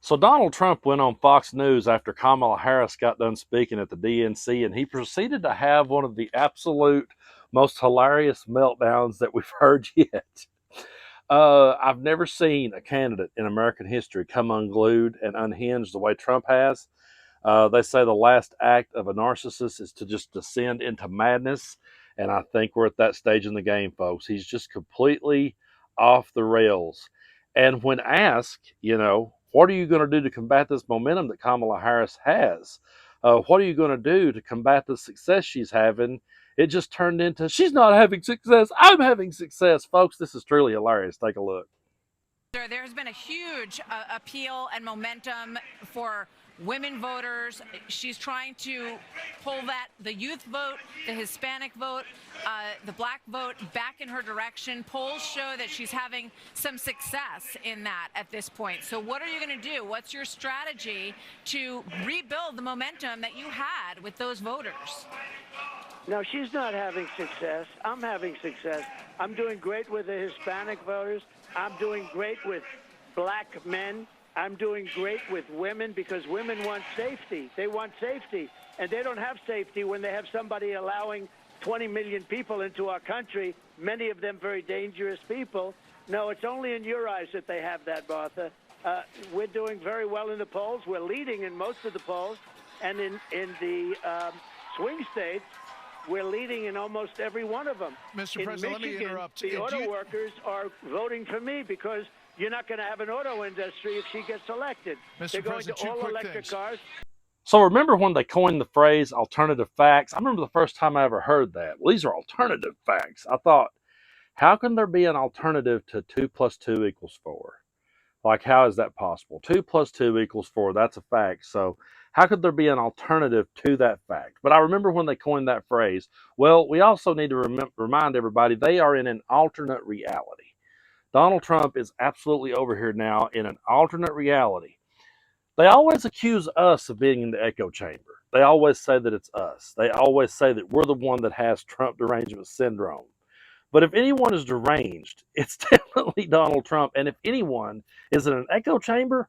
So Donald Trump went on Fox News after Kamala Harris got done speaking at the DNC, and he proceeded to have one of the absolute most hilarious meltdowns that we've heard yet. I've never seen a candidate in American history come unglued and unhinged the way Trump has. They say the last act of a narcissist is to just descend into madness, and I think we're at that stage in the game, folks. He's just completely off the rails. And when asked, what are you going to do to combat this momentum that Kamala Harris has? What are you going to do to combat the success she's having? It just turned into, she's not having success, I'm having success. Folks, this is truly hilarious. Take a look. There's been a huge appeal and momentum for women voters. She's trying to pull the youth vote, the Hispanic vote, the black vote back in her direction. Polls show that she's having some success in that at this point. So what are you going to do? What's your strategy to rebuild the momentum that you had with those voters? No, she's not having success. I'm having success. I'm doing great with the Hispanic voters. I'm doing great with black men. I'm doing great with women because women want safety. They want safety. And they don't have safety when they have somebody allowing 20 million people into our country, many of them very dangerous people. No, it's only in your eyes that they have that, Martha. We're doing very well in the polls. We're leading in most of the polls. And in the swing states, we're leading in almost every one of them. Mr. President, Michigan, let me interrupt. The auto workers are voting for me because you're not going to have an auto industry if she gets elected. Mr. They're going President, to all electric cars. So remember when they coined the phrase alternative facts? I remember the first time I ever heard that. Well, these are alternative facts. I thought, how can there be an alternative to 2 plus 2 equals 4? Like, how is that possible? 2 plus 2 equals 4. That's a fact. So how could there be an alternative to that fact? But I remember when they coined that phrase. Well, we also need to remind everybody they are in an alternate reality. Donald Trump is absolutely over here now in an alternate reality. They always accuse us of being in the echo chamber. They always say that it's us. They always say that we're the one that has Trump derangement syndrome. But if anyone is deranged, it's definitely Donald Trump. And if anyone is in an echo chamber,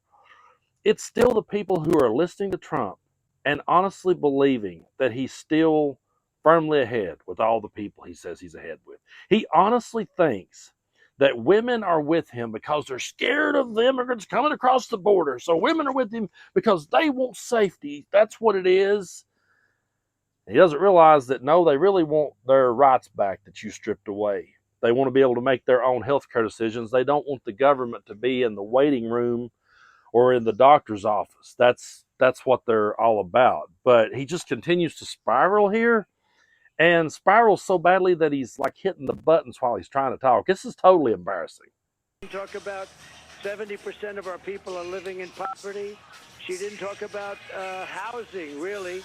it's still the people who are listening to Trump and honestly believing that he's still firmly ahead with all the people he says he's ahead with. He honestly thinks that women are with him because they're scared of the immigrants coming across the border. So women are with him because they want safety. That's what it is. He doesn't realize that, no, they really want their rights back that you stripped away. They want to be able to make their own health care decisions. They don't want the government to be in the waiting room or in the doctor's office. That's what they're all about. But he just continues to spiral here and spirals so badly that he's like hitting the buttons while he's trying to talk. This is totally embarrassing. Talk about 70% of our people are living in poverty. She didn't talk about housing, really.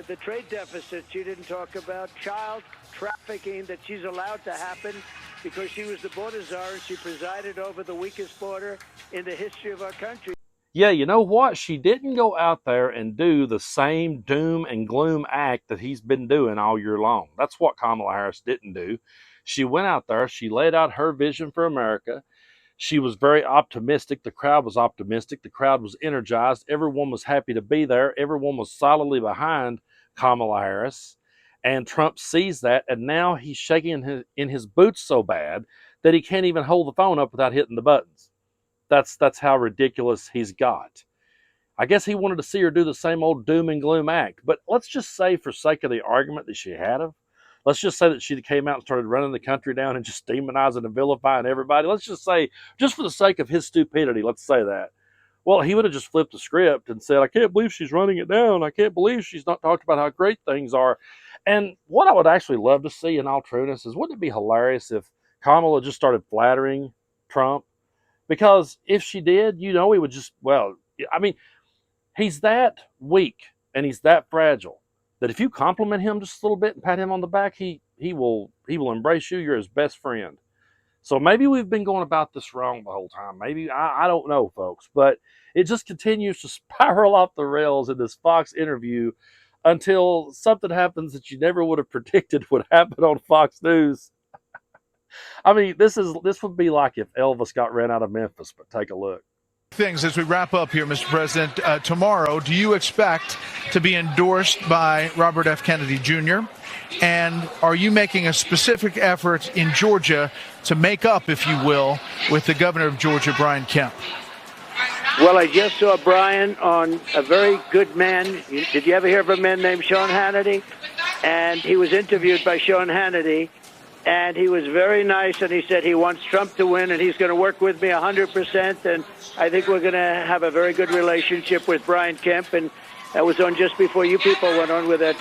The trade deficit. She didn't talk about child trafficking that she's allowed to happen because she was the border czar and she presided over the weakest border in the history of our country. Yeah, you know what? She didn't go out there and do the same doom and gloom act that he's been doing all year long. That's what Kamala Harris didn't do. She went out there, she laid out her vision for America. She was very optimistic. The crowd was optimistic. The crowd was energized. Everyone was happy to be there. Everyone was solidly behind Kamala Harris. And Trump sees that, and now he's shaking in his boots so bad that he can't even hold the phone up without hitting the buttons. That's how ridiculous he's got. I guess he wanted to see her do the same old doom and gloom act. But let's just say, for sake of the argument that she had of, let's just say that she came out and started running the country down and just demonizing and vilifying everybody. Let's just say, just for the sake of his stupidity, let's say that. Well, he would have just flipped the script and said, I can't believe she's running it down. I can't believe she's not talked about how great things are. And what I would actually love to see, in all trueness, is wouldn't it be hilarious if Kamala just started flattering Trump? Because if she did, he would just, he's that weak and he's that fragile that if you compliment him just a little bit and pat him on the back, he will embrace you. You're his best friend. So maybe we've been going about this wrong the whole time. Maybe, I don't know, folks. But it just continues to spiral off the rails in this Fox interview until something happens that you never would have predicted would happen on Fox News. I mean, this would be like if Elvis got ran out of Memphis, but take a look. Things as we wrap up here, Mr. President. Tomorrow, do you expect to be endorsed by Robert F. Kennedy Jr.? And are you making a specific effort in Georgia to make up, if you will, with the governor of Georgia, Brian Kemp? Well, I just saw Brian on a very good man. Did you ever hear of a man named Sean Hannity? And he was interviewed by Sean Hannity, and he was very nice, and he said he wants Trump to win, and he's going to work with me 100%, and I think we're going to have a very good relationship with Brian Kemp, and that was on just before you people went on with that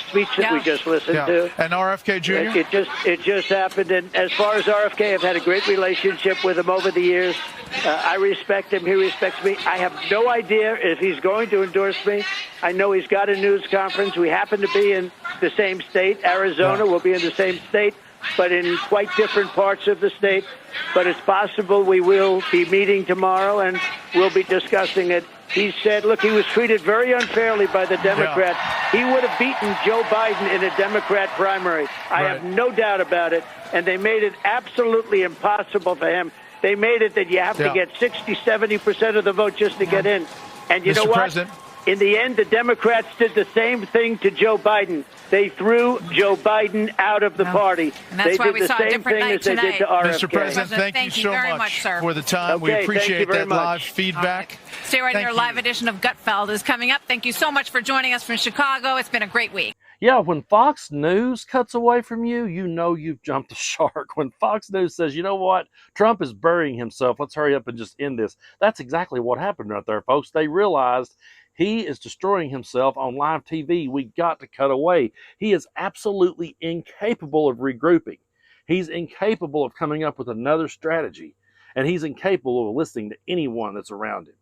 speech that we just listened to. And RFK Jr.? It just happened. And as far as RFK, I've had a great relationship with him over the years. I respect him. He respects me. I have no idea if he's going to endorse me. I know he's got a news conference. We happen to be in the same state. Arizona will be in the same state, but in quite different parts of the state. But it's possible we will be meeting tomorrow, and we'll be discussing it. He said, look, he was treated very unfairly by the Democrats. He would have beaten Joe Biden in a Democrat primary. I have no doubt about it. And they made it absolutely impossible for him. They made it that you have to get 60, 70% of the vote just to get in. And you know what? President. In the end, the Democrats did the same thing to Joe Biden. They threw Joe Biden out of the party. And that's they why did we the saw a same different thing night as they did to tonight. RFK. Mr. President, thank you so very much, sir. for the time. Okay, We thank you appreciate very that much. live feedback. Stay right Thank there. you. Live edition of Gutfeld is coming up. Thank you so much for joining us from Chicago. It's been a great week. Yeah, when Fox News cuts away from you, you know you've jumped the shark. When Fox News says, you know what, Trump is burying himself, let's hurry up and just end this. That's exactly what happened right there, folks. They realized he is destroying himself on live TV. We got to cut away. He is absolutely incapable of regrouping. He's incapable of coming up with another strategy. And he's incapable of listening to anyone that's around him.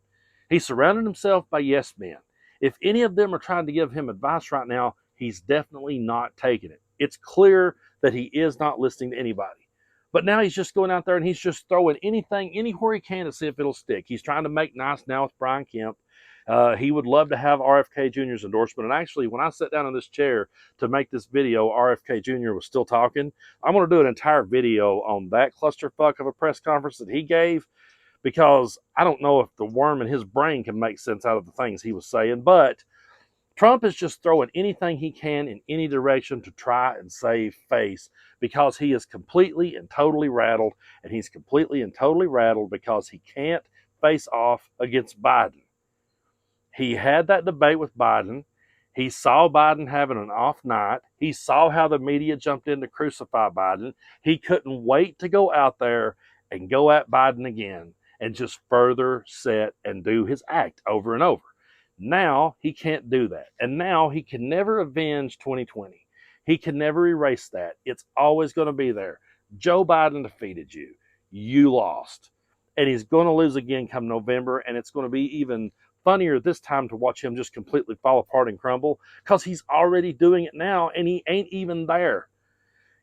He's surrounded himself by yes men. If any of them are trying to give him advice right now, he's definitely not taking it. It's clear that he is not listening to anybody. But now he's just going out there and he's just throwing anything, anywhere he can to see if it'll stick. He's trying to make nice now with Brian Kemp. He would love to have RFK Jr.'s endorsement. And actually, when I sat down in this chair to make this video, RFK Jr. was still talking. I'm going to do an entire video on that clusterfuck of a press conference that he gave, because I don't know if the worm in his brain can make sense out of the things he was saying. But Trump is just throwing anything he can in any direction to try and save face, because he is completely and totally rattled. And he's completely and totally rattled because he can't face off against Biden. He had that debate with Biden. He saw Biden having an off night. He saw how the media jumped in to crucify Biden. He couldn't wait to go out there and go at Biden again and just further set and do his act over and over. Now he can't do that. And now he can never avenge 2020. He can never erase that. It's always going to be there. Joe Biden defeated you. You lost. And he's going to lose again come November. And it's going to be even funnier this time to watch him just completely fall apart and crumble, because he's already doing it now and he ain't even there.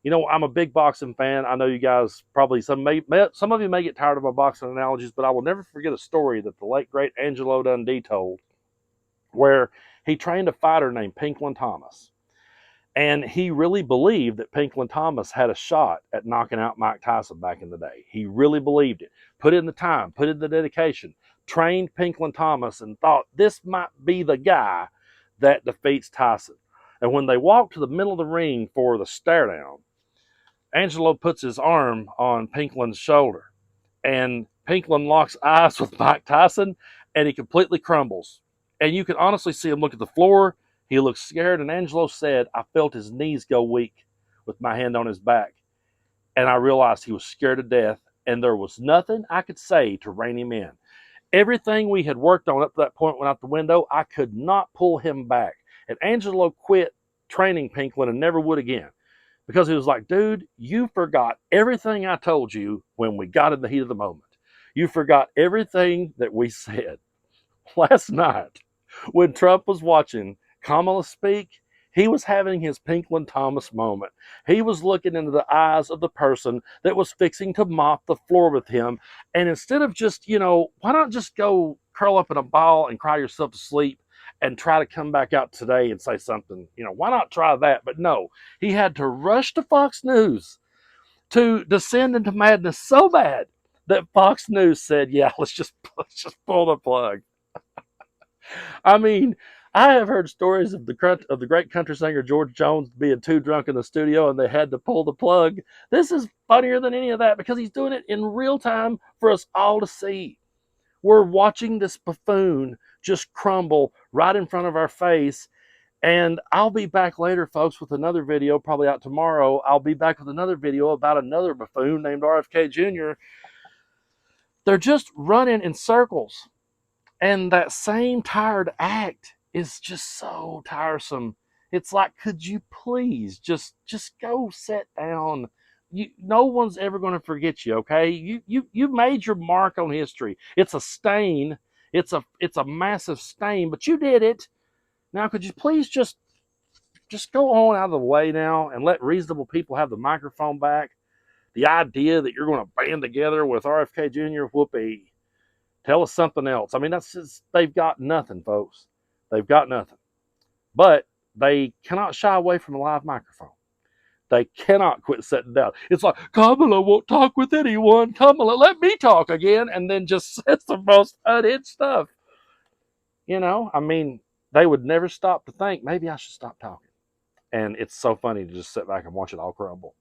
You know, I'm a big boxing fan. I know you guys probably, some of you may get tired of my boxing analogies, but I will never forget a story that the late, great Angelo Dundee told, where he trained a fighter named Pinklin Thomas. And he really believed that Pinklin Thomas had a shot at knocking out Mike Tyson back in the day. He really believed it. Put in the time, put in the dedication, trained Pinklin Thomas, and thought this might be the guy that defeats Tyson. And when they walked to the middle of the ring for the stare down, Angelo puts his arm on Pinklin's shoulder, and Pinklin locks eyes with Mike Tyson, and he completely crumbles. And you can honestly see him look at the floor. He looks scared, and Angelo said, I felt his knees go weak with my hand on his back. And I realized he was scared to death, and there was nothing I could say to rein him in. Everything we had worked on up to that point went out the window. I could not pull him back. And Angelo quit training Pinklin and never would again, because he was like, dude, you forgot everything I told you when we got in the heat of the moment. You forgot everything that we said. Last night, when Trump was watching Kamala speak, he was having his Pinklin Thomas moment. He was looking into the eyes of the person that was fixing to mop the floor with him. And instead of just, why not just go curl up in a ball and cry yourself to sleep and try to come back out today and say something? Why not try that? But no, he had to rush to Fox News to descend into madness so bad that Fox News said, yeah, let's just pull the plug. I mean, I have heard stories of the great country singer George Jones being too drunk in the studio and they had to pull the plug. This is funnier than any of that because he's doing it in real time for us all to see. We're watching this buffoon just crumble right in front of our face. And I'll be back later, folks, with another video, probably out tomorrow. I'll be back with another video about another buffoon named RFK Jr. They're just running in circles. And that same tired act is just so tiresome. It's like, could you please just go sit down? No one's ever going to forget you, okay? You made your mark on history. It's a stain. It's a massive stain, but you did it. Now, could you please just go on out of the way now and let reasonable people have the microphone back? The idea that you're going to band together with RFK Jr., whoopee. Tell us something else. I mean, that's just, they've got nothing, folks. They've got nothing. But they cannot shy away from a live microphone. They cannot quit sitting down. It's like, Kamala won't talk with anyone. Kamala, let me talk again. And then just says the most unhinged stuff. You know, I mean, they would never stop to think, maybe I should stop talking. And it's so funny to just sit back and watch it all crumble.